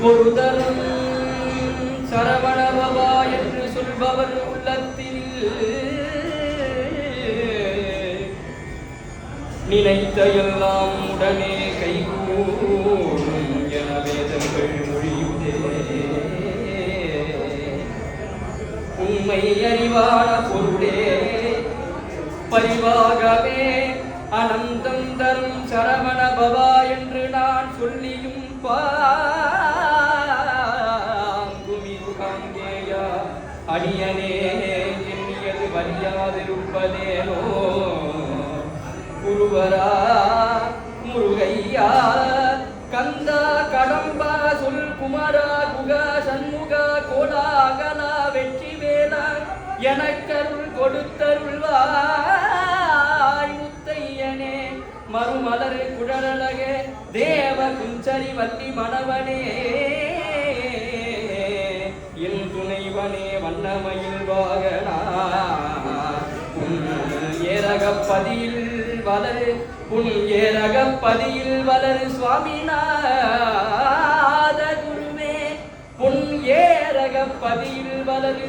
ஒரு தரம் சரவணபவா என்று சொல்பவர் உள்ளத்தில் நினைத்த எல்லாம் உடனே கைகூடும் என வேதங்கள் மொழியுதே. உண்மை அறிவான பொருளே பரிவாகவே அனந்தம் தரும் சரவணபவா என்று நான் சொல்லியும் பாங்குமிருகாங்கேயா அடியனே எண்ணியது வலியாதிருப்பதேனோ. குருவரா முருகையா கந்தா கடம்பா சொல் குமரா குகா சண்முகா கோலாகலா வெற்றி வேலா எனக்கருள் கொடுத்தருள்வாய் முத்தையனே. மறுமலர் குழலழகே தேவ குஞ்சரி வள்ளி மணவனே என் துணைவனே வண்ணமயில் வாகனா. ஏரகப்பதியில் வளரு உன் ஏரகப்பதியில் வளரு சுவாமிநாத குருவே. உன் ஏரகப்பதியில் வளரு